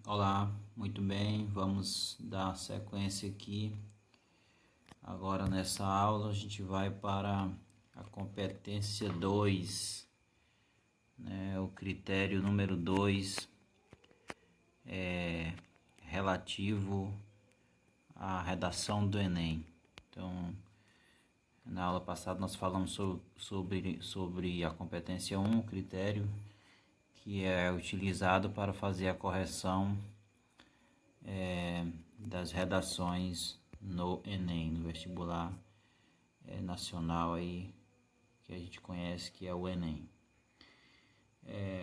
Olá, muito bem, vamos dar sequência aqui. Agora nessa aula a gente vai para a competência 2, né? O critério número 2 é relativo à redação do Enem. Então, na aula passada nós falamos sobre a competência 1, o critério que é utilizado para fazer a correção das redações no Enem, no vestibular nacional aí, que a gente conhece, que é o Enem.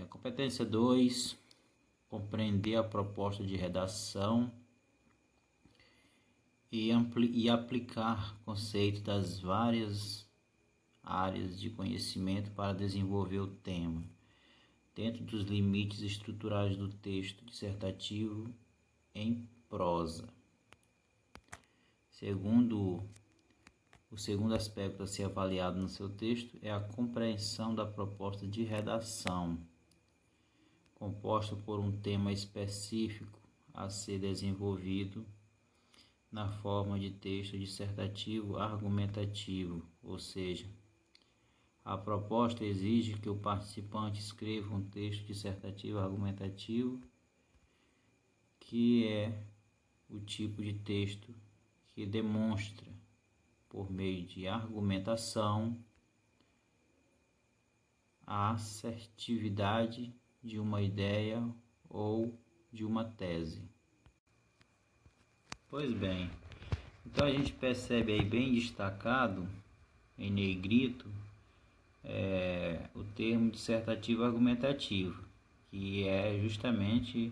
Competência 2, compreender a proposta de redação e aplicar conceitos das várias áreas de conhecimento para desenvolver o tema, dentro dos limites estruturais do texto dissertativo em prosa. O segundo aspecto a ser avaliado no seu texto é a compreensão da proposta de redação, composta por um tema específico a ser desenvolvido na forma de texto dissertativo argumentativo, ou seja, a proposta exige que o participante escreva um texto dissertativo argumentativo, que é o tipo de texto que demonstra, por meio de argumentação, a assertividade de uma ideia ou de uma tese. Pois bem, então a gente percebe aí bem destacado, em negrito, o termo dissertativo argumentativo, que é justamente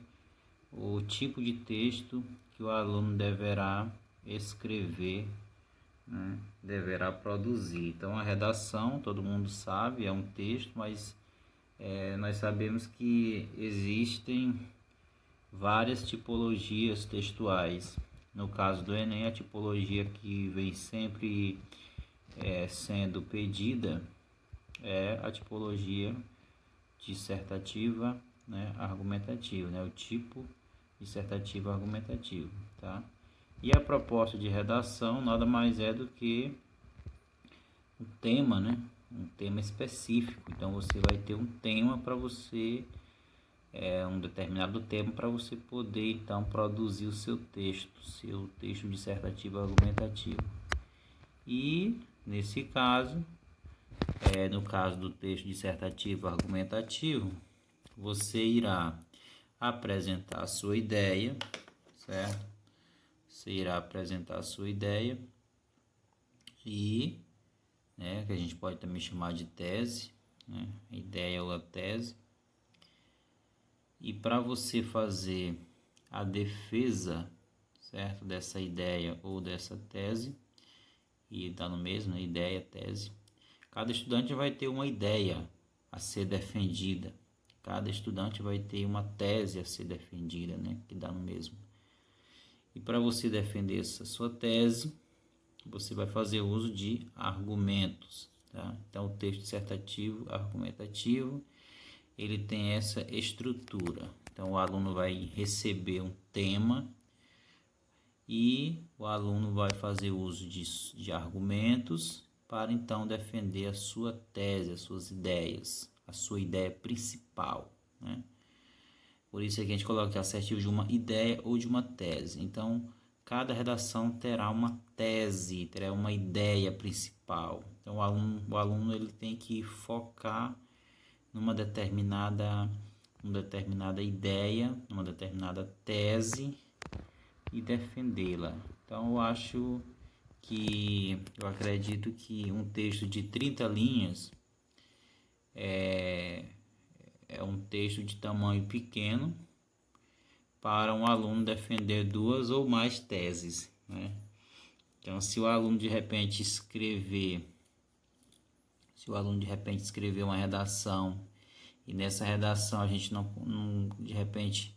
o tipo de texto que o aluno deverá escrever, né? Deverá produzir. Então a redação, todo mundo sabe, é um texto, mas nós sabemos que existem várias tipologias textuais. No caso do Enem, a tipologia que vem sempre sendo pedida é a tipologia dissertativa, né, argumentativa, né, o tipo dissertativo argumentativo, tá? E a proposta de redação nada mais é do que um tema, né, um tema específico. Então você vai ter um tema para você, um determinado tema para você poder então produzir o seu texto dissertativo argumentativo. E nesse caso, no caso do texto dissertativo argumentativo, você irá apresentar a sua ideia, certo? Você irá apresentar a sua ideia e, que a gente pode também chamar de tese, né? Ideia ou a tese. E para você fazer a defesa, certo, dessa ideia ou dessa tese, e dá no mesmo, né? Ideia, tese. Cada estudante vai ter uma ideia a ser defendida. Cada estudante vai ter uma tese a ser defendida, né? Que dá no mesmo. E para você defender essa sua tese, você vai fazer uso de argumentos, tá? Então, o texto dissertativo argumentativo, ele tem essa estrutura. Então, o aluno vai receber um tema e o aluno vai fazer uso de argumentos para então defender a sua tese, as suas ideias, a sua ideia principal, né? Por isso aqui a gente coloca assertivo de uma ideia ou de uma tese. Então, cada redação terá uma tese, terá uma ideia principal. Então, o aluno ele tem que focar numa determinada ideia, numa determinada tese e defendê-la. Então, eu acredito que um texto de 30 linhas é um texto de tamanho pequeno para um aluno defender duas ou mais teses, né? Então, se o aluno de repente escrever uma redação e nessa redação a gente não de repente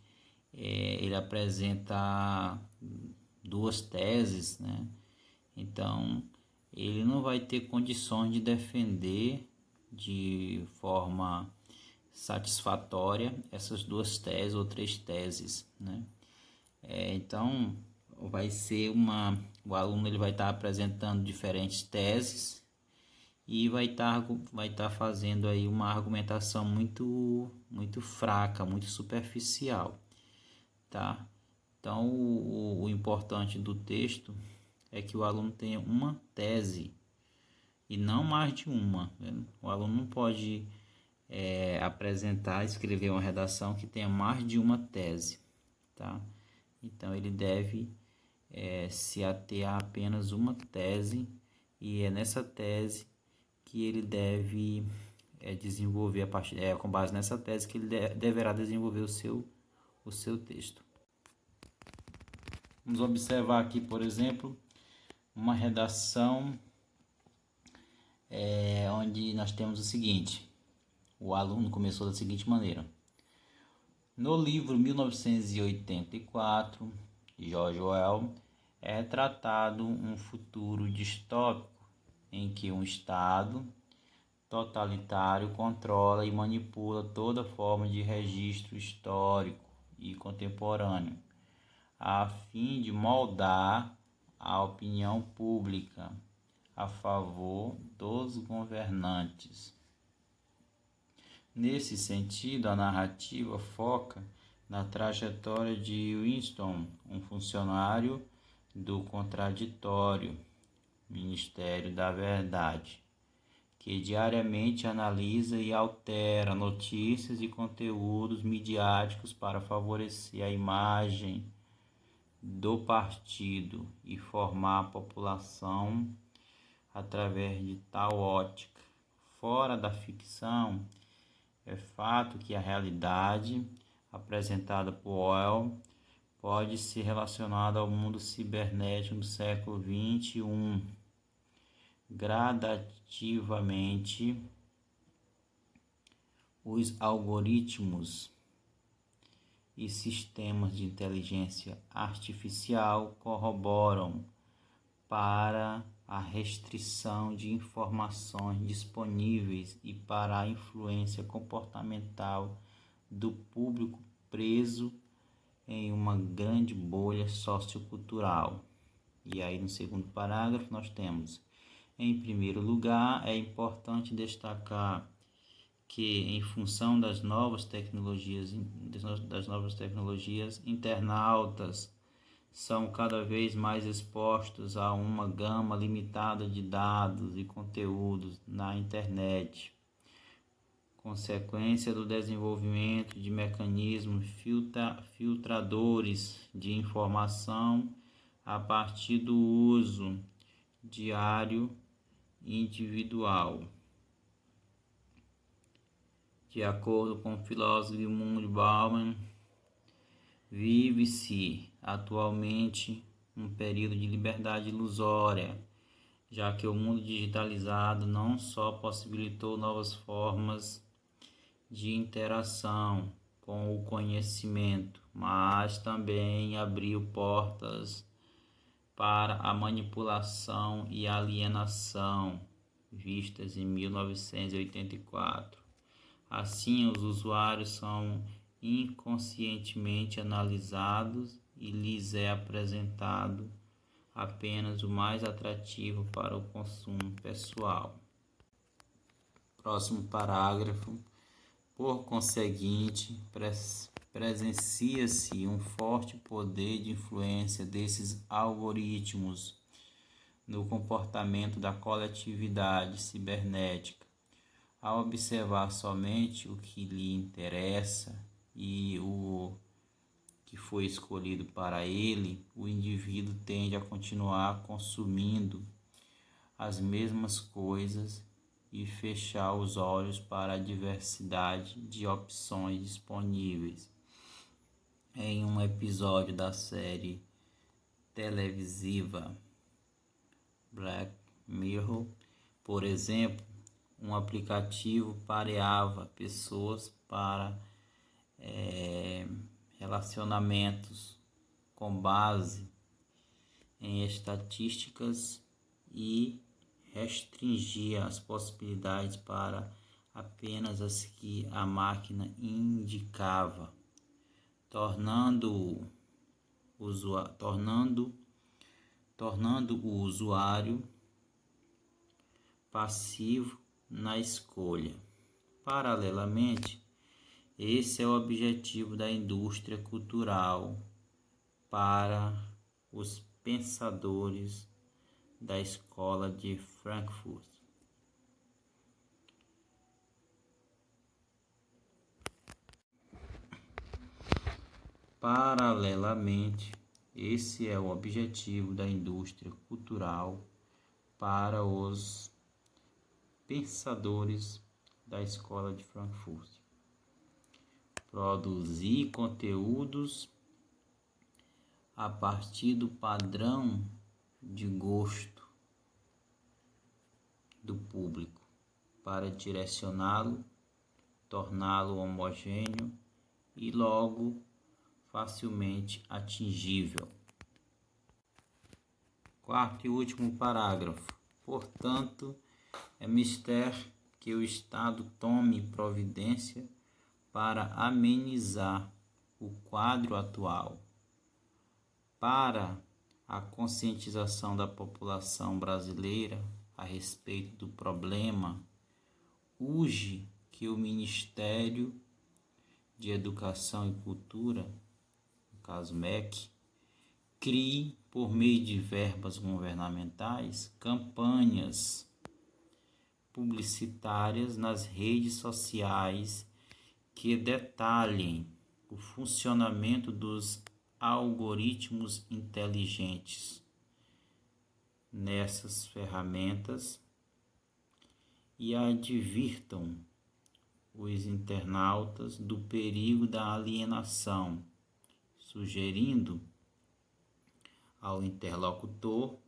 ele apresenta duas teses, né? Então ele não vai ter condições de defender de forma satisfatória essas duas teses ou três teses, né? Então vai ser o aluno ele vai estar apresentando diferentes teses e vai estar fazendo aí uma argumentação muito fraca, muito superficial, tá? Então o importante do texto é que o aluno tenha uma tese e não mais de uma, né? O aluno não pode escrever uma redação que tenha mais de uma tese, tá? Então ele deve se ater a apenas uma tese, e é nessa tese que ele deve desenvolver com base nessa tese que ele deverá desenvolver o seu texto. Vamos observar aqui, por exemplo, uma redação onde nós temos o seguinte: o aluno começou da seguinte maneira: no livro 1984, George Orwell, é retratado um futuro distópico em que um Estado totalitário controla e manipula toda forma de registro histórico e contemporâneo, a fim de moldar a opinião pública a favor dos governantes. Nesse sentido, a narrativa foca na trajetória de Winston, um funcionário do contraditório Ministério da Verdade, que diariamente analisa e altera notícias e conteúdos midiáticos para favorecer a imagem do partido e formar a população através de tal ótica. Fora da ficção, é fato que a realidade apresentada por Orwell pode ser relacionada ao mundo cibernético do século XXI. Gradativamente, os algoritmos e sistemas de inteligência artificial corroboram para a restrição de informações disponíveis e para a influência comportamental do público preso em uma grande bolha sociocultural. E aí no segundo parágrafo nós temos: em primeiro lugar, é importante destacar que, em função das novas tecnologias, internautas são cada vez mais expostos a uma gama limitada de dados e conteúdos na internet, consequência do desenvolvimento de mecanismos filtradores de informação a partir do uso diário individual. De acordo com o filósofo Edmund Bauman, vive-se atualmente um período de liberdade ilusória, já que o mundo digitalizado não só possibilitou novas formas de interação com o conhecimento, mas também abriu portas para a manipulação e alienação vistas em 1984. Assim, os usuários são inconscientemente analisados e lhes é apresentado apenas o mais atrativo para o consumo pessoal. Próximo parágrafo. Por conseguinte, presencia-se um forte poder de influência desses algoritmos no comportamento da coletividade cibernética. Ao observar somente o que lhe interessa e o que foi escolhido para ele, o indivíduo tende a continuar consumindo as mesmas coisas e fechar os olhos para a diversidade de opções disponíveis. Em um episódio da série televisiva Black Mirror, por exemplo, um aplicativo pareava pessoas para relacionamentos com base em estatísticas e restringia as possibilidades para apenas as que a máquina indicava, tornando o usuário passivo na escolha. Paralelamente, esse é o objetivo da indústria cultural para os pensadores da Escola de Frankfurt. Paralelamente, esse é o objetivo da indústria cultural para os pensadores da Escola de Frankfurt. Produzir conteúdos a partir do padrão de gosto do público para direcioná-lo, torná-lo homogêneo e logo facilmente atingível. Quarto e último parágrafo. Portanto, é mister que o Estado tome providência para amenizar o quadro atual, para a conscientização da população brasileira a respeito do problema. Urge que o Ministério de Educação e Cultura, no caso MEC, crie, por meio de verbas governamentais, campanhas publicitárias nas redes sociais que detalhem o funcionamento dos algoritmos inteligentes nessas ferramentas e advirtam os internautas do perigo da alienação, sugerindo ao interlocutor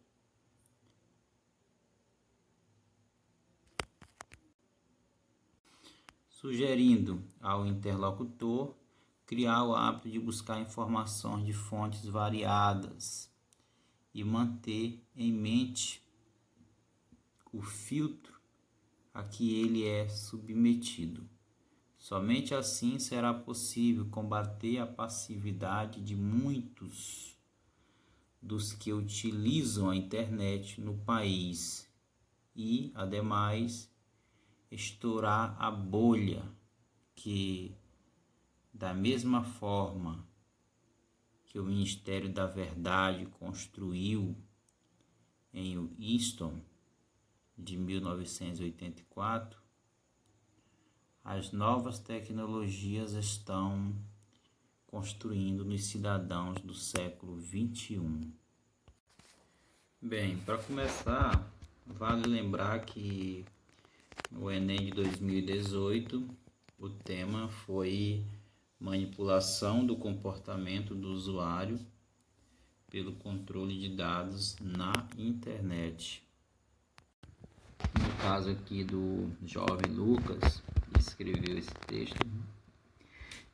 criar o hábito de buscar informações de fontes variadas e manter em mente o filtro a que ele é submetido. Somente assim será possível combater a passividade de muitos dos que utilizam a internet no país e, ademais, estourar a bolha que, da mesma forma que o Ministério da Verdade construiu em Easton de 1984, as novas tecnologias estão construindo nos cidadãos do século XXI. Bem, para começar, vale lembrar que no Enem de 2018, o tema foi manipulação do comportamento do usuário pelo controle de dados na internet. No caso aqui do jovem Lucas, que escreveu esse texto,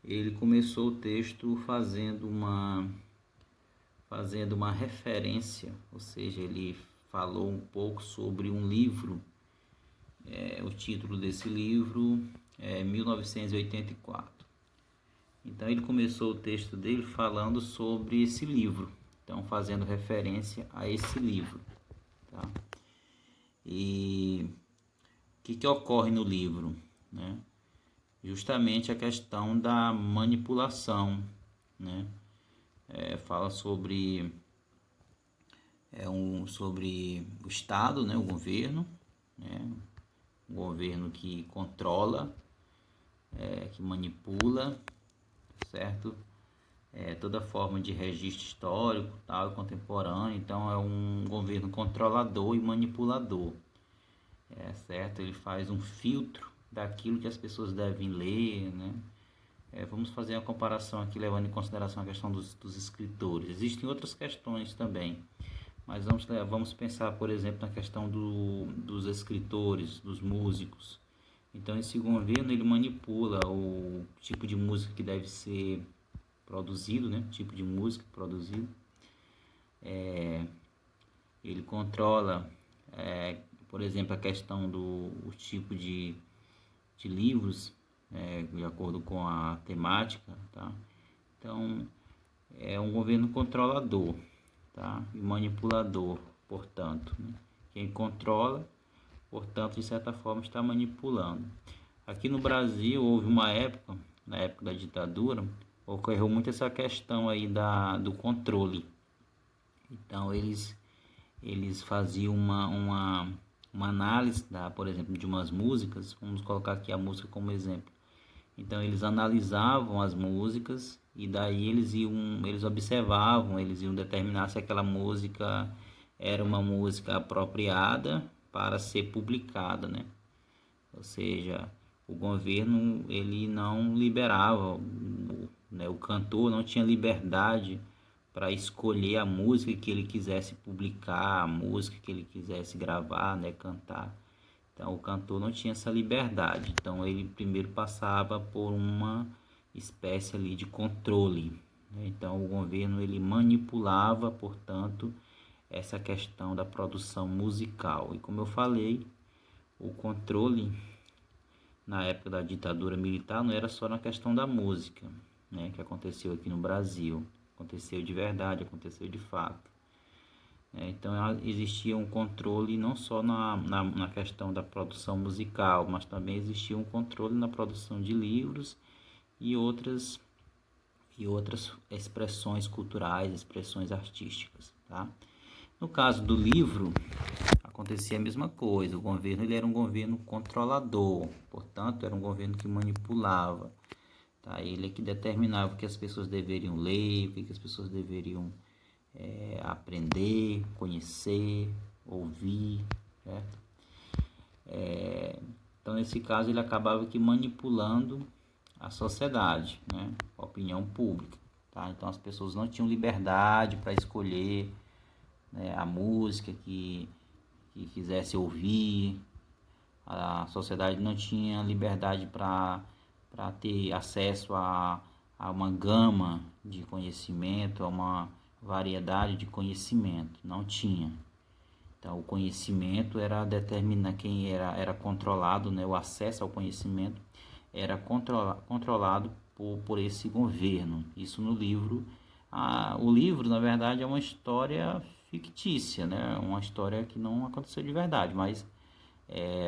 ele começou o texto fazendo uma referência, ou seja, ele falou um pouco sobre um livro. O título desse livro é 1984. Então ele começou o texto dele falando sobre esse livro, então fazendo referência a esse livro, tá? E o que ocorre no livro, né? Justamente a questão da manipulação, né? Fala sobre o Estado, né? O governo, né? Um governo que controla, que manipula, certo? Toda forma de registro histórico, tal, contemporâneo. Então é um governo controlador e manipulador, certo? Ele faz um filtro daquilo que as pessoas devem ler, né? Vamos fazer uma comparação aqui levando em consideração a questão dos escritores. Existem outras questões também, mas vamos pensar, por exemplo, na questão dos escritores, dos músicos. Então esse governo ele manipula o tipo de música que deve ser produzido, né? Tipo de música produzido. Ele controla, por exemplo, a questão do tipo de de livros, de acordo com a temática, tá? Então, é um governo controlador, tá? E manipulador, portanto, né? Quem controla, portanto, de certa forma, está manipulando. Aqui no Brasil, houve uma época, na época da ditadura, ocorreu muito essa questão aí do controle. Então, eles faziam uma análise, por exemplo, de umas músicas. Vamos colocar aqui a música como exemplo. Então eles analisavam as músicas e daí eles observavam, eles iam determinar se aquela música era uma música apropriada para ser publicada, né? Ou seja, o governo ele não liberava, né? O cantor não tinha liberdade para escolher a música que ele quisesse publicar, a música que ele quisesse gravar, né, cantar. Então o cantor não tinha essa liberdade. Então ele primeiro passava por uma espécie ali de controle, né? Então o governo ele manipulava, portanto, essa questão da produção musical. E como eu falei, o controle na época da ditadura militar não era só na questão da música, né, que aconteceu aqui no Brasil. Aconteceu de verdade, aconteceu de fato. Então existia um controle não só na questão da produção musical, mas também existia um controle na produção de livros e outras expressões culturais, expressões artísticas, tá? No caso do livro, acontecia a mesma coisa. O governo ele era um governo controlador, portanto, era um governo que manipulava. Tá? Ele é que determinava o que as pessoas deveriam ler, o que as pessoas deveriam aprender, conhecer, ouvir, certo? Então, nesse caso, ele acabava que manipulando a sociedade, né? A opinião pública. Tá? Então, as pessoas não tinham liberdade para escolher, né, a música que quisesse ouvir. A sociedade não tinha liberdade para ter acesso a uma gama de conhecimento, a uma variedade de conhecimento. Não tinha. Então o conhecimento era determinar quem era controlado, né? O acesso ao conhecimento era controlado por esse governo. Isso no livro. O livro, na verdade, é uma história fictícia, né? Uma história que não aconteceu de verdade, mas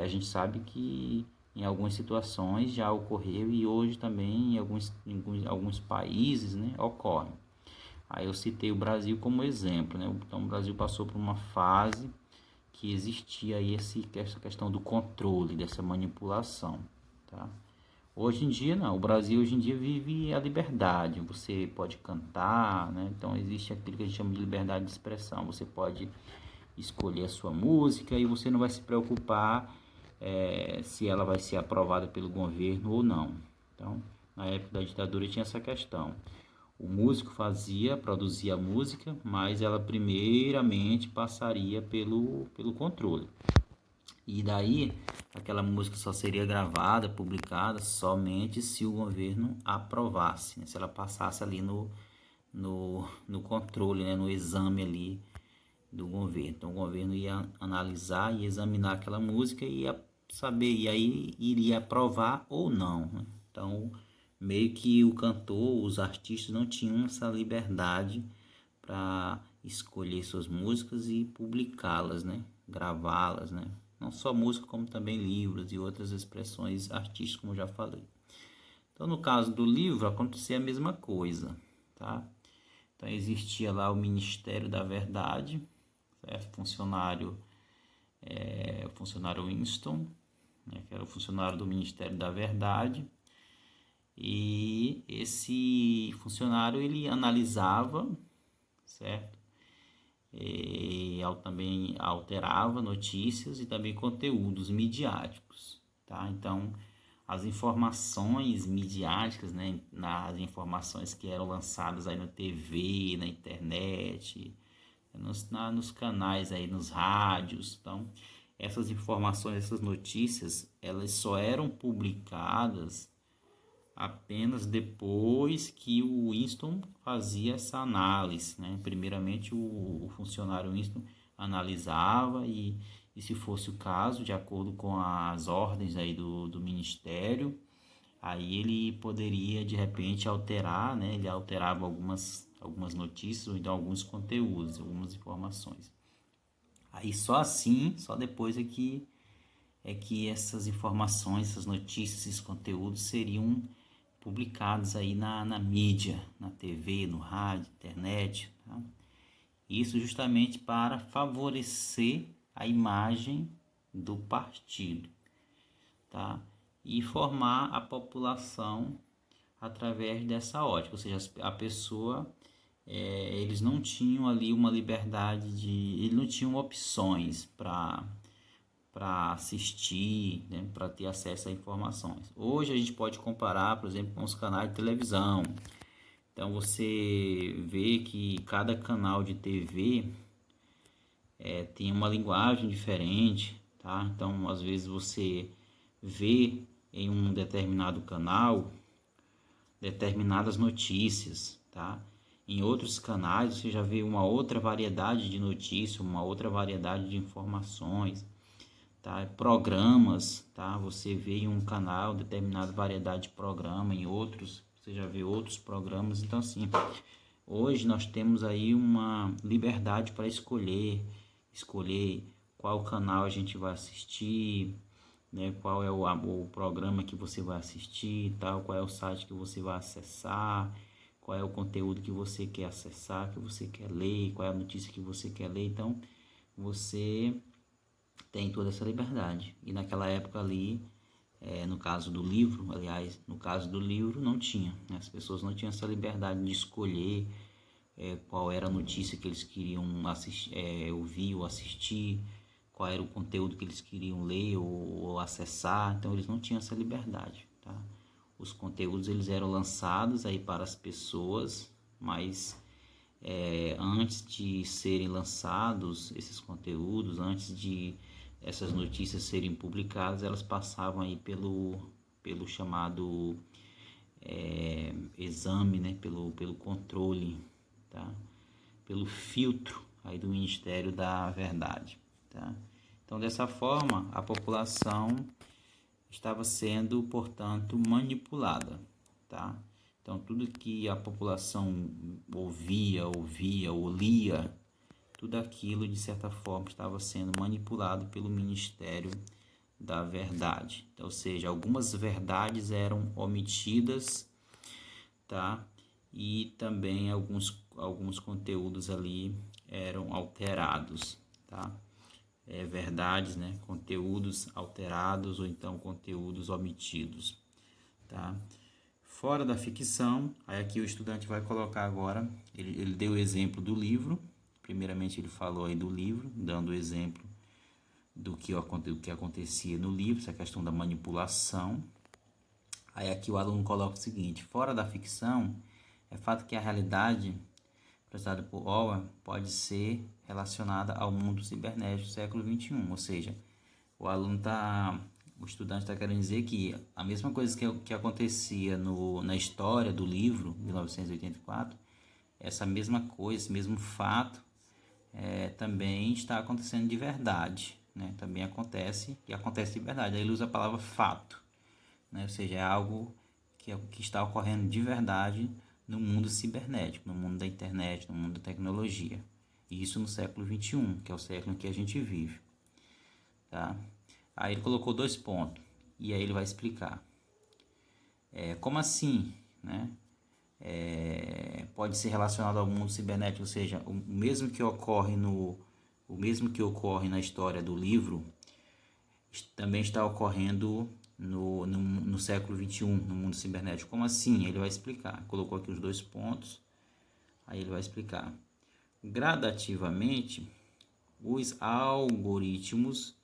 a gente sabe que em algumas situações já ocorreu e hoje também em alguns países, né, ocorre. Aí eu citei o Brasil como exemplo, né? Então o Brasil passou por uma fase que existia aí essa questão do controle, dessa manipulação, tá? Hoje em dia não, o Brasil hoje em dia vive a liberdade, você pode cantar, né? Então existe aquilo que a gente chama de liberdade de expressão, você pode escolher a sua música e você não vai se preocupar se ela vai ser aprovada pelo governo ou não. Então, na época da ditadura tinha essa questão. O músico produzia a música, mas ela primeiramente passaria pelo controle. E daí, aquela música só seria gravada, publicada, somente se o governo aprovasse, né? Se ela passasse ali no controle, né? No exame ali do governo. Então o governo ia analisar e examinar aquela música e ia saber, e aí iria aprovar ou não, né? Então meio que o cantor, os artistas não tinham essa liberdade para escolher suas músicas e publicá-las, né? Gravá-las, né? Não só música, como também livros e outras expressões artísticas, como já falei. Então no caso do livro acontecia a mesma coisa, tá? Então existia lá o Ministério da Verdade, certo? O funcionário Winston, né, que era o funcionário do Ministério da Verdade, e esse funcionário ele analisava, certo? E também alterava notícias e também conteúdos midiáticos, tá? Então as informações midiáticas, né, nas informações que eram lançadas aí na TV, na internet, nos canais aí, nos rádios. Então essas informações, essas notícias, elas só eram publicadas apenas depois que o Winston fazia essa análise, né? Primeiramente o funcionário Winston analisava e e se fosse o caso, de acordo com as ordens aí do Ministério, aí ele poderia de repente alterar, né? Ele alterava algumas notícias ou então alguns conteúdos, algumas informações. Aí só assim, só depois é que essas informações, essas notícias, esses conteúdos seriam publicados aí na mídia, na TV, no rádio, internet, tá? Isso justamente para favorecer a imagem do partido, tá? E formar a população através dessa ótica, ou seja, a pessoa, eles não tinham ali uma liberdade eles não tinham opções para assistir, né, para ter acesso a informações. Hoje a gente pode comparar, por exemplo, com os canais de televisão. Então você vê que cada canal de TV tem uma linguagem diferente, tá? Então às vezes você vê em um determinado canal determinadas notícias, tá? Em outros canais você já vê uma outra variedade de notícias, uma outra variedade de informações, tá? Programas, tá? Você vê em um canal determinada variedade de programa, em outros você já vê outros programas. Então assim, hoje nós temos aí uma liberdade para escolher qual canal a gente vai assistir, né? Qual é o programa que você vai assistir, tal, qual é o site que você vai acessar, qual é o conteúdo que você quer acessar, que você quer ler, qual é a notícia que você quer ler. Então você tem toda essa liberdade. E naquela época ali, no caso do livro, aliás, no caso do livro não tinha, né? As pessoas não tinham essa liberdade de escolher qual era a notícia que eles queriam ouvir ou assistir, qual era o conteúdo que eles queriam ler ou acessar. Então eles não tinham essa liberdade, tá? Os conteúdos eles eram lançados aí para as pessoas, mas antes de serem lançados esses conteúdos, antes de essas notícias serem publicadas, elas passavam aí pelo chamado exame, né? pelo controle, tá? Pelo filtro aí do Ministério da Verdade, tá? Então dessa forma a população estava sendo, portanto, manipulada, tá? Então tudo que a população ouvia ou lia, tudo aquilo de certa forma estava sendo manipulado pelo Ministério da Verdade. Então, ou seja, algumas verdades eram omitidas, tá? E também alguns conteúdos ali eram alterados, tá? Verdades, né? Conteúdos alterados ou então conteúdos omitidos, tá? Fora da ficção, aí aqui o estudante vai colocar agora, ele deu o exemplo do livro. Primeiramente ele falou aí do livro, dando o exemplo do que acontecia no livro, essa questão da manipulação. Aí aqui o aluno coloca o seguinte: fora da ficção, é fato que a realidade apresentada por Orwell pode ser relacionada ao mundo cibernético do século XXI. Ou seja, o estudante está querendo dizer que a mesma coisa que acontecia na história do livro, 1984, essa mesma coisa, esse mesmo fato, também está acontecendo de verdade, né? Também acontece de verdade. Aí ele usa a palavra fato, né? Ou seja, é algo que está ocorrendo de verdade no mundo cibernético, no mundo da internet, no mundo da tecnologia. E isso no século XXI, que é o século em que a gente vive, tá? Aí ele colocou 2 pontos, e aí ele vai explicar. Como assim, né? Pode ser relacionado ao mundo cibernético, ou seja, o mesmo que ocorre na história do livro, também está ocorrendo no século XXI, no mundo cibernético. Como assim? Ele vai explicar. Colocou aqui os 2 pontos, aí ele vai explicar. Gradativamente, os algoritmos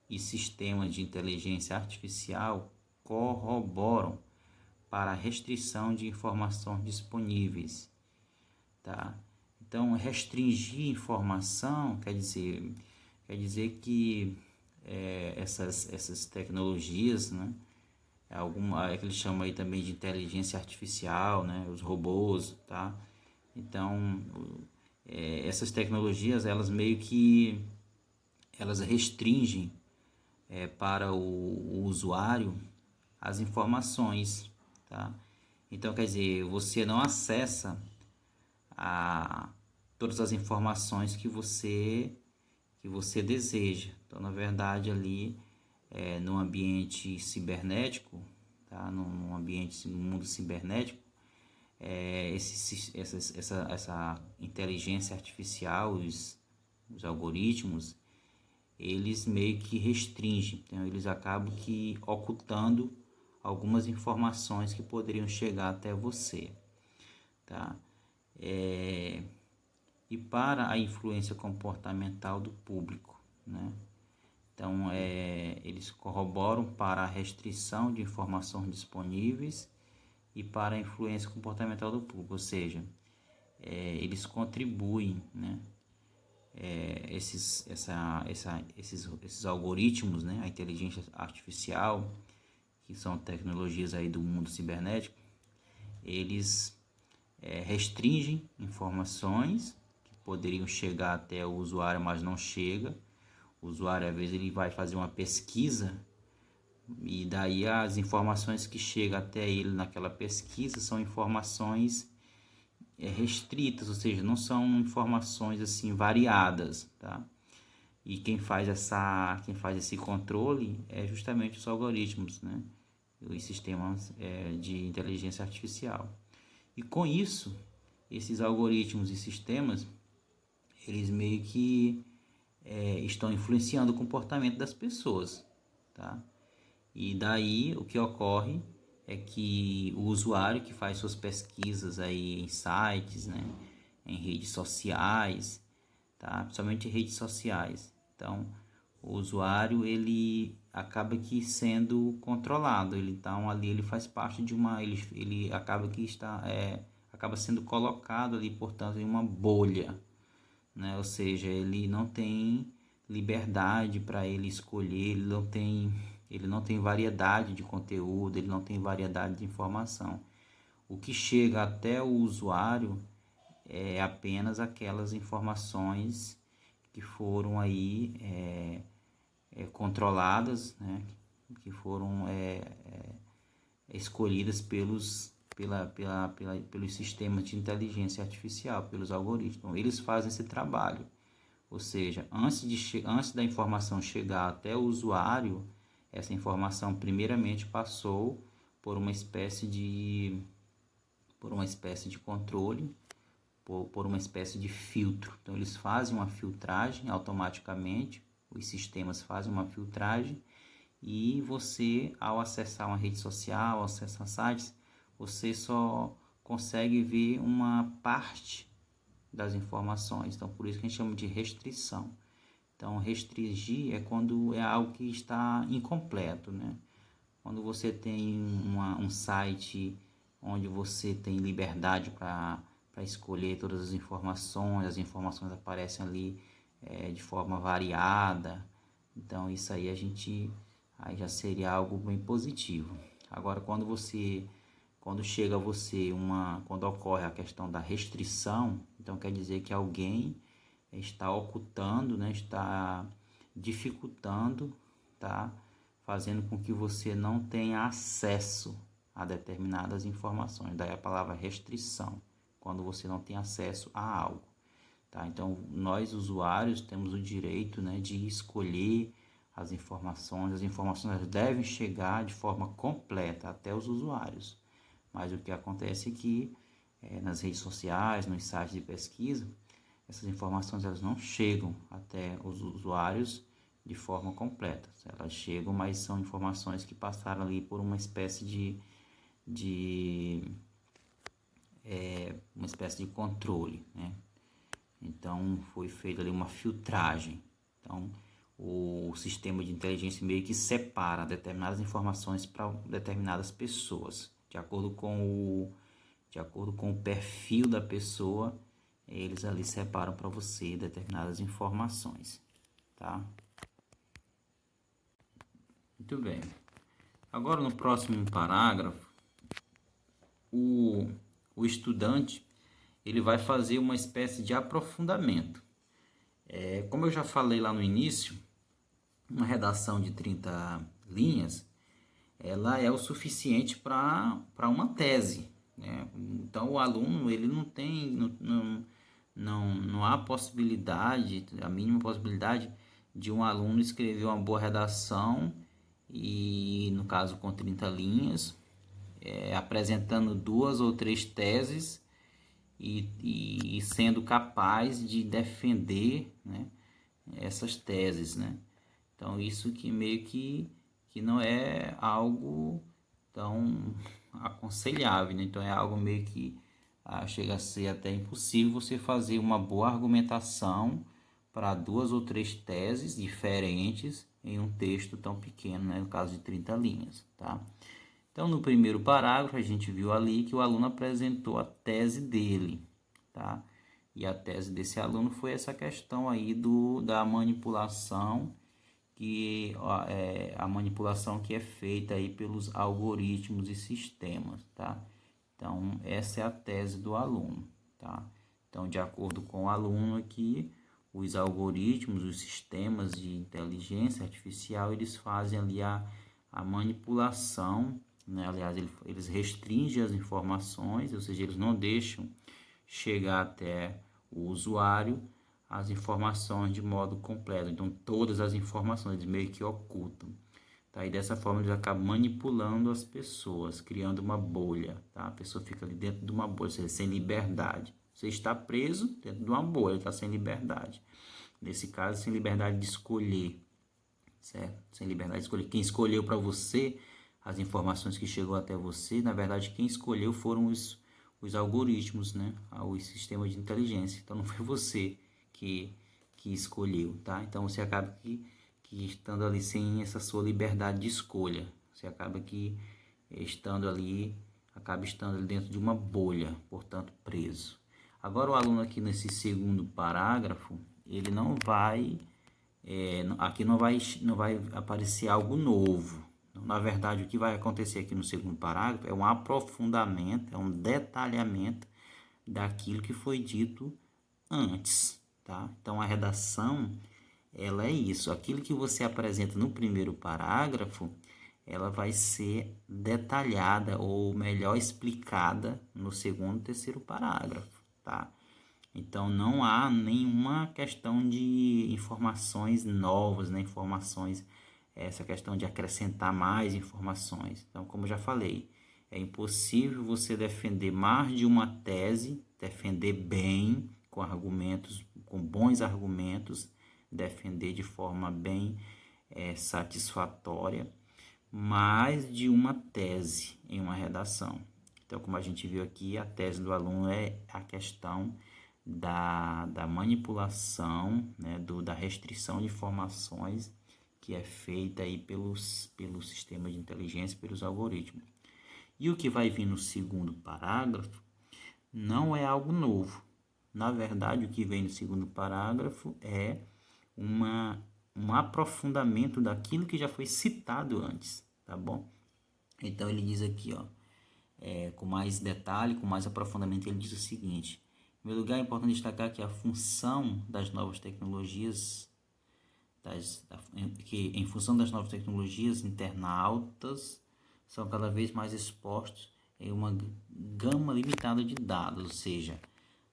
e sistemas de inteligência artificial corroboram para a restrição de informações disponíveis, tá? Então, restringir informação quer dizer que essas tecnologias, né? É que eles chamam aí também de inteligência artificial, né? Os robôs, tá? Então, essas tecnologias, elas meio que elas restringem para o usuário as informações, tá? Então, quer dizer, você não acessa todas as informações que você deseja. Então, na verdade, ali no ambiente cibernético, tá? No ambiente, no mundo cibernético, essa inteligência artificial, os algoritmos, eles meio que restringem, então eles acabam que ocultando algumas informações que poderiam chegar até você, tá? E para a influência comportamental do público, né? Então, eles corroboram para a restrição de informações disponíveis e para a influência comportamental do público, ou seja, eles contribuem, né? Esses algoritmos, né? A inteligência artificial, que são tecnologias aí do mundo cibernético, eles restringem informações que poderiam chegar até o usuário, mas não chega. O usuário, às vezes, ele vai fazer uma pesquisa e daí as informações que chegam até ele naquela pesquisa são informações restritas, ou seja, não são informações assim variadas, tá? E quem faz esse controle é justamente os algoritmos, né? Os sistemas de inteligência artificial. E com isso, esses algoritmos e sistemas, eles meio que estão influenciando o comportamento das pessoas, tá? E daí o que ocorre é que o usuário que faz suas pesquisas aí em sites, né, em redes sociais, tá? Principalmente em redes sociais. Então, o usuário ele acaba que sendo controlado. Então ali ele faz parte de uma, ele acaba que acaba sendo colocado ali, portanto, em uma bolha, né? Ou seja, ele não tem liberdade para ele escolher, ele não tem variedade de conteúdo, ele não tem variedade de informação. O que chega até o usuário é apenas aquelas informações que foram aí controladas, né? Que foram escolhidas pelos sistemas de inteligência artificial, pelos algoritmos. Então, eles fazem esse trabalho. Ou seja, antes da informação chegar até o usuário, essa informação primeiramente passou por uma espécie de controle, por uma espécie de filtro. Então, eles fazem uma filtragem automaticamente, os sistemas fazem uma filtragem e você, ao acessar uma rede social, ao acessar sites, você só consegue ver uma parte das informações. Então, por isso que a gente chama de restrição. Então, restringir é quando é algo que está incompleto, né? Quando você tem um site onde você tem liberdade para escolher todas as informações aparecem ali de forma variada. Então, isso aí aí já seria algo bem positivo. Agora, quando ocorre a questão da restrição, então quer dizer que alguém está ocultando, né, está dificultando, tá, fazendo com que você não tenha acesso a determinadas informações. Daí a palavra restrição, quando você não tem acesso a algo, tá? Então, nós usuários temos o direito, né, de escolher as informações elas devem chegar de forma completa até os usuários. Mas o que acontece é que nas redes sociais, nos sites de pesquisa, essas informações elas não chegam até os usuários de forma completa. Elas chegam, mas são informações que passaram ali por uma espécie de controle, né? Então foi feita ali uma filtragem. Então o sistema de inteligência meio que separa determinadas informações para determinadas pessoas, de acordo com o perfil da pessoa. Eles ali separam para você determinadas informações, tá? Muito bem. Agora, no próximo parágrafo, o estudante ele vai fazer uma espécie de aprofundamento. Como eu já falei lá no início, uma redação de 30 linhas, ela é o suficiente para uma tese, né? Então o aluno ele não tem, não há possibilidade, a mínima possibilidade de um aluno escrever uma boa redação e, no caso, com 30 linhas, apresentando 2 ou 3 teses e sendo capaz de defender, né, essas teses, né? Então isso que meio que não é algo tão aconselhável, né? Então é algo meio que chega a ser até impossível você fazer uma boa argumentação para 2 ou 3 teses diferentes em um texto tão pequeno, né? No caso de 30 linhas, tá? Então, no primeiro parágrafo, a gente viu ali que o aluno apresentou a tese dele, tá? E a tese desse aluno foi essa questão aí da manipulação, a manipulação que é feita aí pelos algoritmos e sistemas, tá? Então, essa é a tese do aluno, tá? Então, de acordo com o aluno aqui, os algoritmos, os sistemas de inteligência artificial, eles fazem ali a manipulação, né? Aliás, eles restringem as informações, ou seja, eles não deixam chegar até o usuário as informações de modo completo. Então, todas as informações eles meio que ocultam. Tá? E dessa forma, eles acabam manipulando as pessoas, criando uma bolha. Tá? A pessoa fica ali dentro de uma bolha, ou seja, sem liberdade. Você está preso dentro de uma bolha, está sem liberdade. Nesse caso, sem liberdade de escolher, certo? Sem liberdade de escolher. Quem escolheu para você as informações que chegou até você, na verdade, quem escolheu foram os algoritmos, né? Os sistemas de inteligência. Então, não foi você que escolheu, tá? Então, você acaba que estando ali sem essa sua liberdade de escolha, você acaba que estando ali dentro de uma bolha, portanto, preso. Agora, o aluno aqui nesse segundo parágrafo, ele não vai aqui não vai aparecer algo novo. Na verdade, o que vai acontecer aqui no segundo parágrafo é um aprofundamento, é um detalhamento daquilo que foi dito antes, tá? Então, a redação, ela é isso. Aquilo que você apresenta no primeiro parágrafo, ela vai ser detalhada ou melhor explicada no segundo e terceiro parágrafo, tá? Então, não há nenhuma questão de informações novas, né? Essa questão de acrescentar mais informações. Então, como eu já falei, é impossível você defender mais de uma tese, defender bem, com argumentos, com bons argumentos, defender de forma bem satisfatória, mais de uma tese em uma redação. Então, como a gente viu aqui, a tese do aluno é a questão da manipulação, né, da restrição de informações que é feita aí pelo sistema de inteligência, pelos algoritmos. E o que vai vir no segundo parágrafo não é algo novo. Na verdade, o que vem no segundo parágrafo é um aprofundamento daquilo que já foi citado antes, tá bom? Então, ele diz aqui, ó, com mais detalhe, com mais aprofundamento, ele diz o seguinte: em primeiro lugar, é importante destacar que a função das novas tecnologias, que em função das novas tecnologias, internautas são cada vez mais expostos em uma gama limitada de dados, ou seja,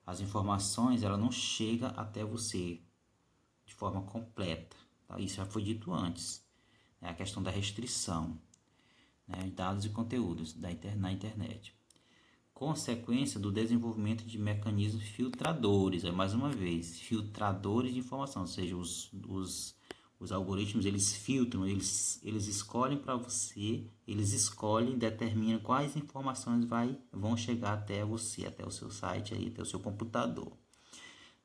as informações ela não chega até você de forma completa. Tá? Isso já foi dito antes. É a questão da restrição, né, de dados e conteúdos na internet. Consequência do desenvolvimento de mecanismos filtradores, mais uma vez, filtradores de informação, ou seja, os algoritmos, eles filtram, eles escolhem para você, eles escolhem, determinam quais informações vão chegar até você, até o seu site, aí, até o seu computador,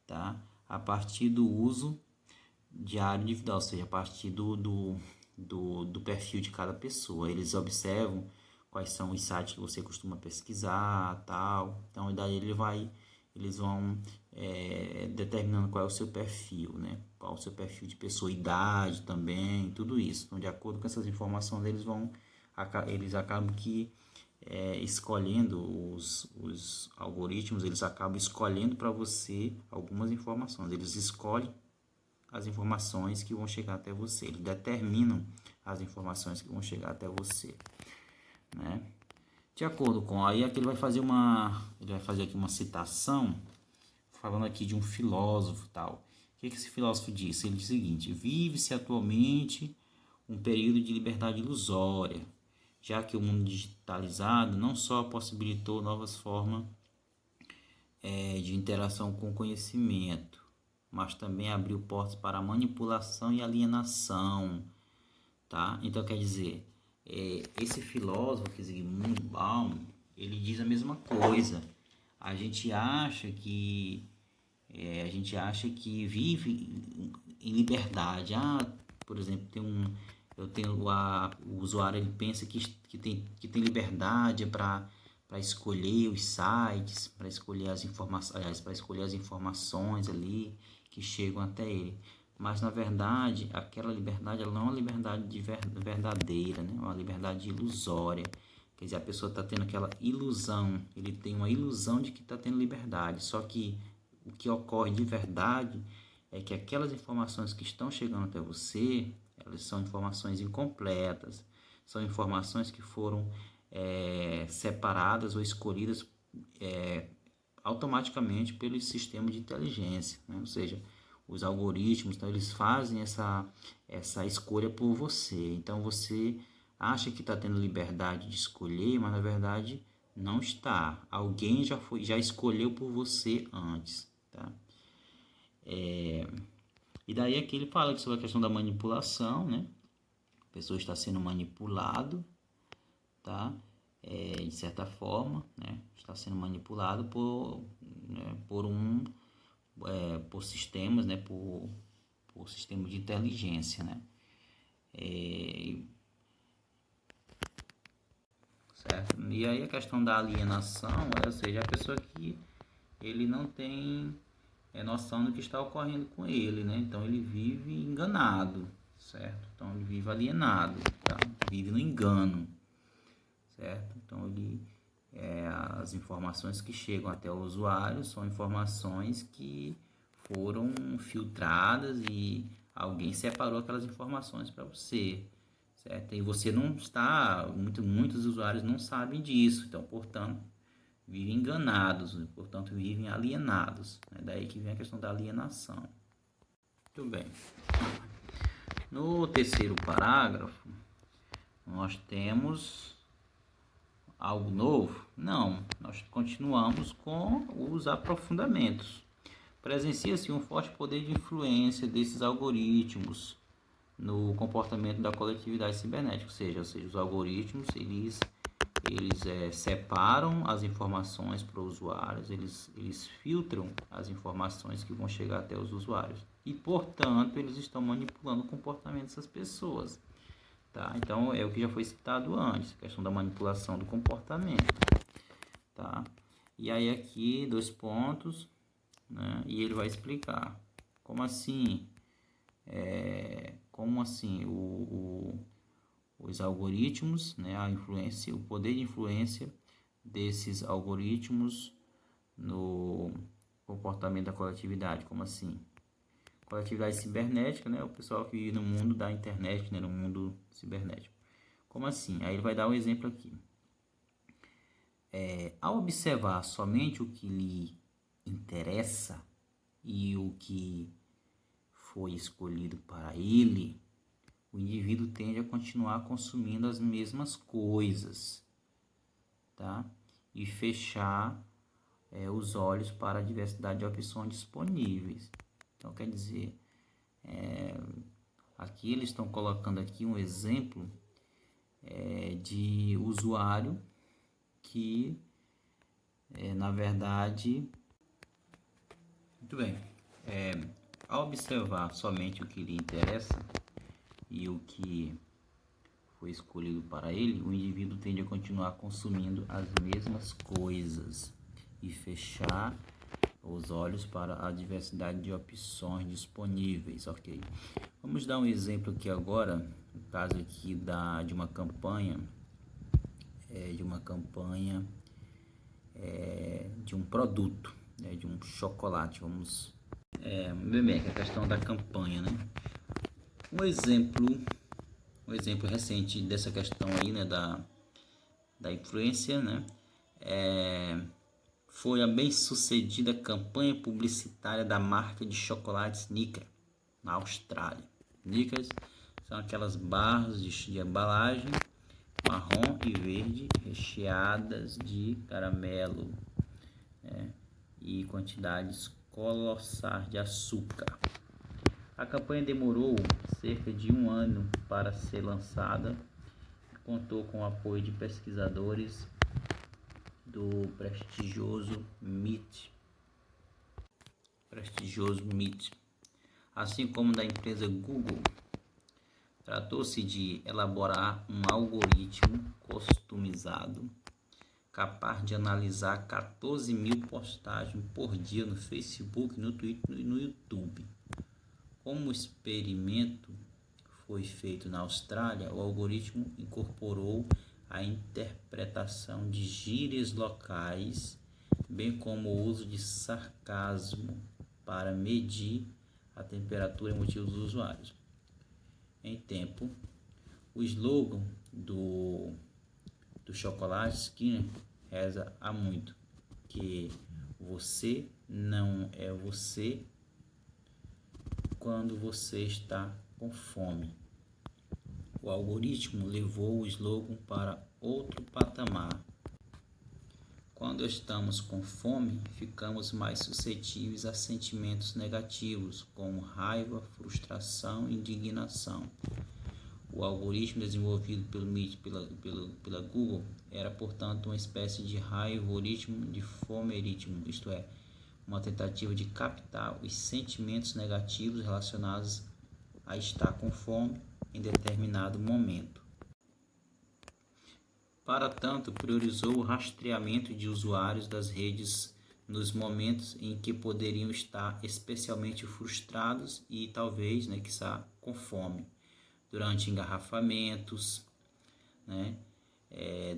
tá? A partir do uso diário individual, ou seja, a partir do perfil de cada pessoa. Eles observam quais são os sites que você costuma pesquisar, tal. Então, daí eles vão determinando qual é o seu perfil, né? Qual é o seu perfil de pessoa, idade também, tudo isso. Então, de acordo com essas informações, eles acabam que escolhendo os algoritmos, eles acabam escolhendo para você algumas informações. Eles escolhem as informações que vão chegar até você. Eles determinam as informações que vão chegar até você, né? De acordo com aí aqui ele vai fazer aqui uma citação falando aqui de um filósofo tal. O que esse filósofo disse? Ele diz o seguinte: vive-se atualmente um período de liberdade ilusória, já que o mundo digitalizado não só possibilitou novas formas de interação com o conhecimento, mas também abriu portas para manipulação e alienação, tá? Então quer dizer, esse filósofo, que Zygmunt Baum, ele diz a mesma coisa. A gente acha que vive em liberdade. Por exemplo, o usuário ele pensa que tem liberdade para escolher os sites, para escolher as informações, aliás, para escolher as informações ali que chegam até ele. Mas na verdade, aquela liberdade ela não é uma liberdade verdadeira, né? É uma liberdade ilusória. Quer dizer, a pessoa está tendo aquela ilusão, ele tem uma ilusão de que está tendo liberdade, só que o que ocorre de verdade é que aquelas informações que estão chegando até você, elas são informações incompletas, são informações que foram separadas ou escolhidas automaticamente pelo sistema de inteligência, né? Ou seja, os algoritmos, então eles fazem essa escolha por você. Então você acha que está tendo liberdade de escolher, mas na verdade não está. Alguém já escolheu por você antes, tá? E daí aqui ele fala sobre a questão da manipulação, né? A pessoa está sendo manipulado, tá? De certa forma, né? Está sendo manipulado por sistemas, né? Por sistema de inteligência, né? Certo? E aí a questão da alienação, ou seja, a pessoa que ele não tem noção do que está ocorrendo com ele, né? Então ele vive enganado, certo? Então ele vive alienado, tá? Vive no engano, certo? Então as informações que chegam até o usuário são informações que foram filtradas e alguém separou aquelas informações para você, certo? E você não está, muitos usuários não sabem disso, então, portanto, vivem enganados, portanto, vivem alienados. É daí que vem a questão da alienação. Muito bem. No terceiro parágrafo, nós temos algo novo? Não, nós continuamos com os aprofundamentos. Presencia-se um forte poder de influência desses algoritmos no comportamento da coletividade cibernética, ou seja, os algoritmos eles separam as informações para os usuários, eles filtram as informações que vão chegar até os usuários e, portanto, eles estão manipulando o comportamento dessas pessoas, tá? Então, é o que já foi citado antes, a questão da manipulação do comportamento, tá? E aí aqui, 2 pontos, né? E ele vai explicar como assim, os algoritmos, né, a influência, o poder de influência desses algoritmos no comportamento da coletividade. Como assim? Coletividade cibernética, né, o pessoal que vive no mundo da internet, né, no mundo cibernético. Como assim? Aí ele vai dar um exemplo aqui. Ao observar somente o que lhe interessa e o que foi escolhido para ele, o indivíduo tende a continuar consumindo as mesmas coisas, tá? E fechar os olhos para a diversidade de opções disponíveis. Então, quer dizer, aqui eles estão colocando aqui um exemplo de usuário que, na verdade... Muito bem. Ao observar somente o que lhe interessa e o que foi escolhido para ele, o indivíduo tende a continuar consumindo as mesmas coisas e fechar os olhos para a diversidade de opções disponíveis, ok? Vamos dar um exemplo aqui agora, no caso aqui de uma campanha, de um produto, de um chocolate, vamos Bem, que é a questão da campanha, né? Um exemplo recente dessa questão aí, né, da influência, né? Foi a bem-sucedida campanha publicitária da marca de chocolate Snickers na Austrália. Snickers são aquelas barras de embalagem marrom e verde recheadas de caramelo, né, e quantidades colossais de açúcar. A campanha demorou cerca de um ano para ser lançada e contou com o apoio de pesquisadores do prestigioso MIT, assim como da empresa Google. Tratou-se de elaborar um algoritmo customizado capaz de analisar 14.000 postagens por dia no Facebook, no Twitter e no YouTube. Como o experimento foi feito na Austrália, o algoritmo incorporou a interpretação de gírias locais, bem como o uso de sarcasmo para medir a temperatura emotiva dos usuários. Em tempo, o slogan do chocolate Skinner reza há muito, que você não é você quando você está com fome. O algoritmo levou o slogan para outro patamar. Quando estamos com fome, ficamos mais suscetíveis a sentimentos negativos, como raiva, frustração e indignação. O algoritmo desenvolvido pelo MIT pela Google era, portanto, uma espécie de algoritmo de fomeritmo, isto é, uma tentativa de captar os sentimentos negativos relacionados a estar com fome em determinado momento. Para tanto, priorizou o rastreamento de usuários das redes nos momentos em que poderiam estar especialmente frustrados e talvez, quiçá, com fome, durante engarrafamentos,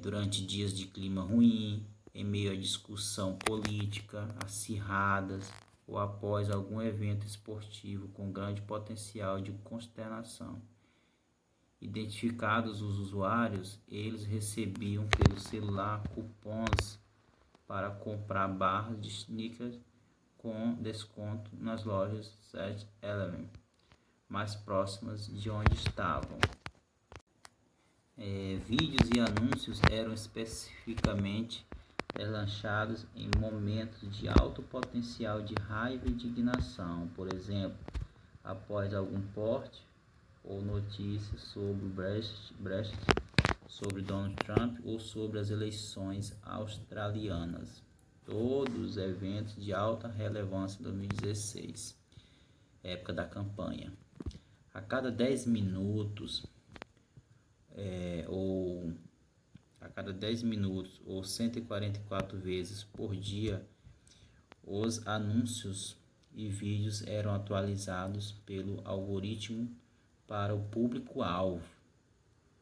durante dias de clima ruim, em meio à discussão política acirradas ou após algum evento esportivo com grande potencial de consternação. Identificados os usuários, eles recebiam pelo celular cupons para comprar barras de Snickers com desconto nas lojas 7-Eleven mais próximas de onde estavam. Vídeos e anúncios eram especificamente lançados em momentos de alto potencial de raiva e indignação, por exemplo, após algum porte ou notícias sobre o Brexit, sobre Donald Trump ou sobre as eleições australianas. Todos os eventos de alta relevância em 2016, época da campanha. A cada 10 minutos ou 144 vezes por dia, os anúncios e vídeos eram atualizados pelo algoritmo para o público-alvo,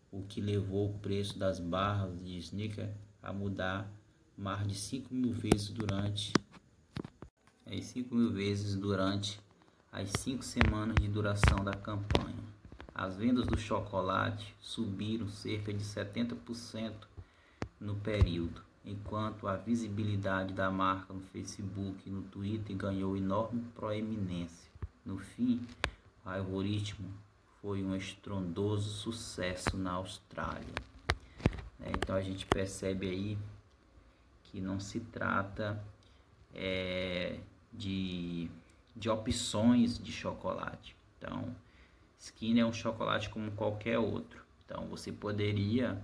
o que levou o preço das barras de Snickers a mudar mais de 5.000 vezes durante as 5 semanas de duração da campanha. As vendas do chocolate subiram cerca de 70% no período, enquanto a visibilidade da marca no Facebook e no Twitter ganhou enorme proeminência. No fim, o algoritmo foi um estrondoso sucesso na Austrália. Então a gente percebe aí que não se trata de opções de chocolate. Então, Skinner é um chocolate como qualquer outro. Então você poderia,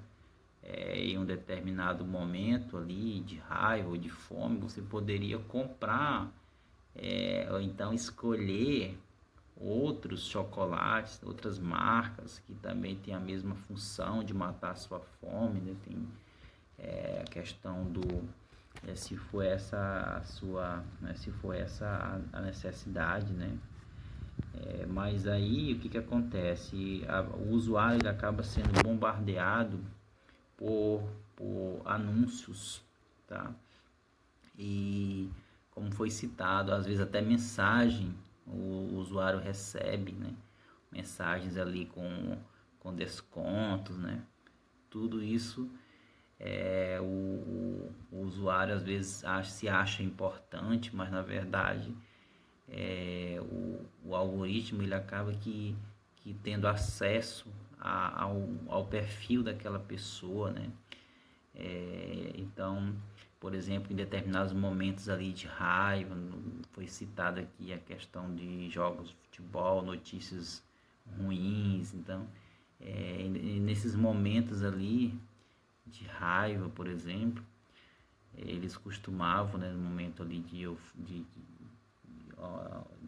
em um determinado momento ali de raiva ou de fome, você poderia comprar ou então escolher outros chocolates, outras marcas que também têm a mesma função de matar a sua fome, né? Tem a questão do se for essa a necessidade, né? Mas aí o que acontece? O usuário ele acaba sendo bombardeado por anúncios, tá? E como foi citado, às vezes até mensagem o usuário recebe, né? Mensagens ali com descontos, né? Tudo isso o usuário às vezes se acha importante, mas na verdade o algoritmo ele acaba que tendo acesso ao perfil daquela pessoa, né? Então, por exemplo, em determinados momentos ali de raiva, foi citada aqui a questão de jogos de futebol, notícias ruins, então nesses momentos ali de raiva, por exemplo, eles costumavam, né, no momento ali de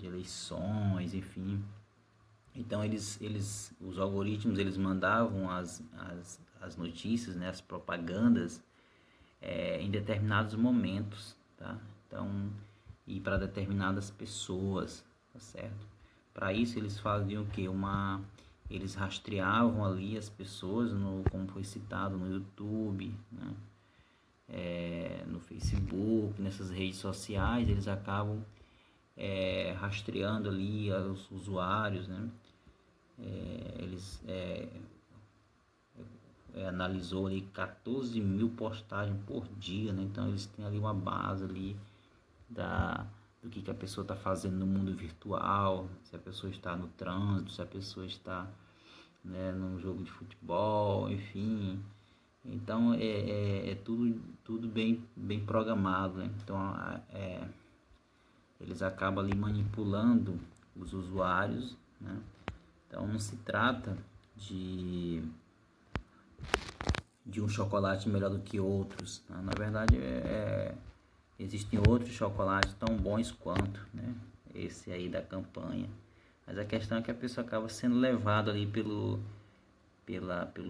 eleições, enfim, então os algoritmos eles mandavam as notícias, né, as propagandas em determinados momentos, tá? Então, e para determinadas pessoas, tá certo? Para isso eles faziam o que? Eles rastreavam ali as pessoas, como foi citado no YouTube, né? No Facebook, nessas redes sociais, eles acabam rastreando ali os usuários, né? Eles analisou ali 14 mil postagens por dia, né? Então eles têm ali uma base ali do que a pessoa está fazendo no mundo virtual, se a pessoa está no trânsito, se a pessoa está, né, num jogo de futebol, enfim. Então é tudo bem programado, né? Então eles acabam ali manipulando os usuários, né? Então não se trata de um chocolate melhor do que outros, né? Na verdade existem outros chocolates tão bons quanto, né, esse aí da campanha, mas a questão é que a pessoa acaba sendo levada ali pelo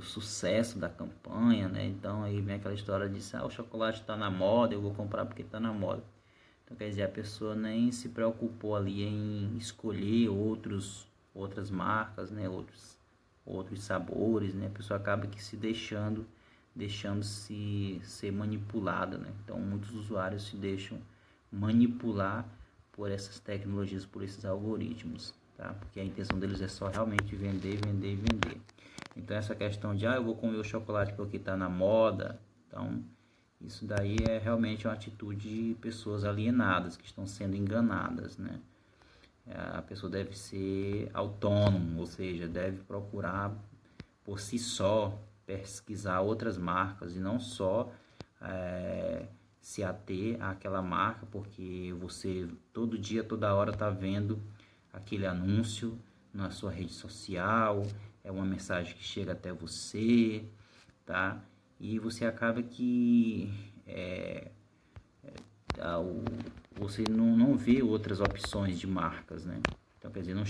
sucesso da campanha, né? Então aí vem aquela história de o chocolate está na moda, eu vou comprar porque está na moda. Então quer dizer, a pessoa nem se preocupou ali em escolher outras marcas, né? Outros sabores, né? A pessoa acaba que se deixando-se ser manipulada, né? Então muitos usuários se deixam manipular por essas tecnologias, por esses algoritmos, tá? Porque a intenção deles é só realmente vender, vender, vender. Então essa questão de eu vou comer o chocolate porque está na moda, então isso daí é realmente uma atitude de pessoas alienadas que estão sendo enganadas, né? A pessoa deve ser autônomo, ou seja, deve procurar por si só pesquisar outras marcas e não só se ater àquela marca, porque você todo dia, toda hora está vendo aquele anúncio na sua rede social, é uma mensagem que chega até você, tá? E você acaba que você não vê outras opções de marcas, né? Então, quer dizer, não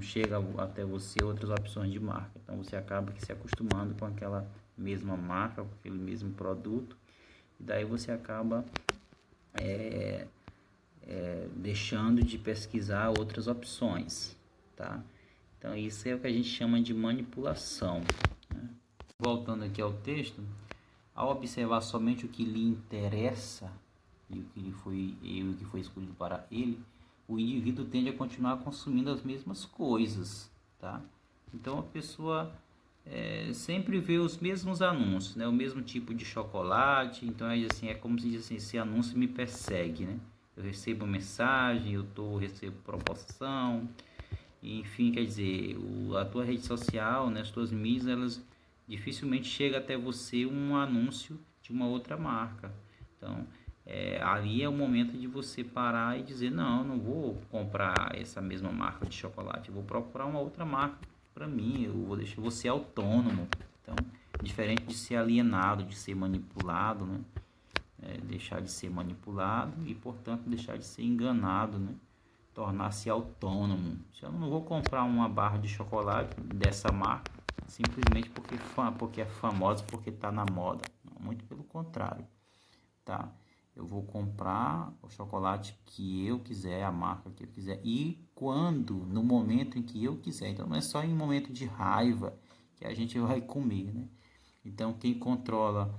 chega até você outras opções de marca. Então, você acaba que se acostumando com aquela mesma marca, com aquele mesmo produto, e daí você acaba deixando de pesquisar outras opções, tá? Então, isso é o que a gente chama de manipulação, né? Voltando aqui ao texto, ao observar somente o que lhe interessa e o que foi escolhido para ele, o indivíduo tende a continuar consumindo as mesmas coisas, tá? Então a pessoa sempre vê os mesmos anúncios, né? O mesmo tipo de chocolate. Então é como se diz assim, esse anúncio me persegue, né? Eu recebo mensagem, recebo promoção, enfim, quer dizer, a tua rede social, né, as tuas mídias, elas dificilmente chega até você um anúncio de uma outra marca. Então ali é o momento de você parar e dizer, não vou comprar essa mesma marca de chocolate, eu vou procurar uma outra marca para mim, vou ser autônomo. Então, diferente de ser alienado, de ser manipulado, né? Deixar de ser manipulado e, portanto, deixar de ser enganado, né? Tornar-se autônomo. Eu não vou comprar uma barra de chocolate dessa marca simplesmente porque é famosa, porque está na moda. Não, muito pelo contrário, tá? Eu vou comprar o chocolate que eu quiser, a marca que eu quiser e no momento em que eu quiser. Então não é só em momento de raiva que a gente vai comer, né? Então quem controla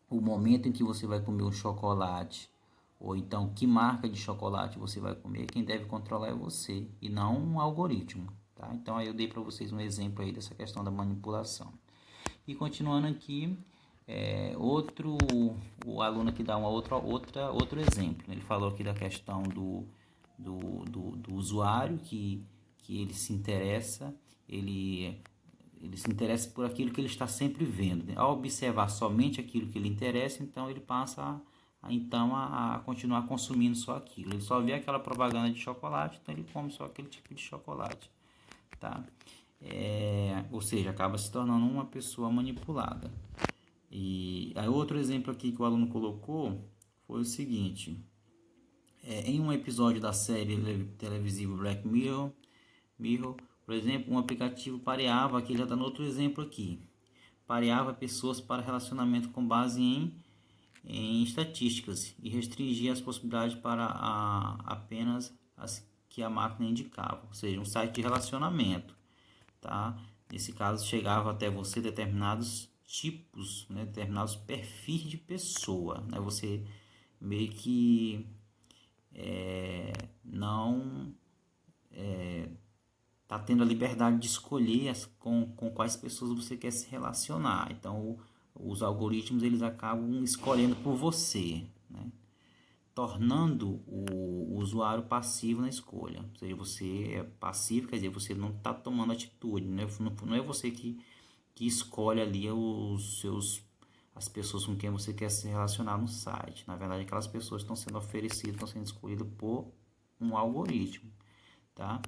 o momento em que você vai comer o chocolate Ou então, que marca de chocolate você vai comer, quem deve controlar é você e não um algoritmo, tá? Então, aí eu dei para vocês um exemplo aí dessa questão da manipulação. E continuando aqui, o aluno aqui dá outro exemplo. Ele falou aqui da questão do usuário que ele se interessa, ele se interessa por aquilo que ele está sempre vendo, né? Ao observar somente aquilo que lhe interessa, então ele passa a continuar consumindo só aquilo. Ele só vê aquela propaganda de chocolate, então ele come só aquele tipo de chocolate, tá? Ou seja, acaba se tornando uma pessoa manipulada. E aí outro exemplo aqui que o aluno colocou foi o seguinte: em um episódio da série televisiva Black Mirror, por exemplo, um aplicativo pareava, aqui já está no outro exemplo aqui, pareava pessoas para relacionamento com base em estatísticas e restringia as possibilidades para apenas as que a máquina indicava, ou seja, um site de relacionamento, tá? Nesse caso, chegava até você determinados tipos, né, determinados perfis de pessoa, né? Você meio que não tá tendo a liberdade de escolher com quais pessoas você quer se relacionar. Então, os algoritmos eles acabam escolhendo por você, né? Tornando o usuário passivo na escolha. Ou seja, você é passivo, quer dizer, você não está tomando atitude, né? Não é você que escolhe ali as pessoas com quem você quer se relacionar no site. Na verdade, aquelas pessoas estão sendo oferecidas, estão sendo escolhidas por um algoritmo, tá?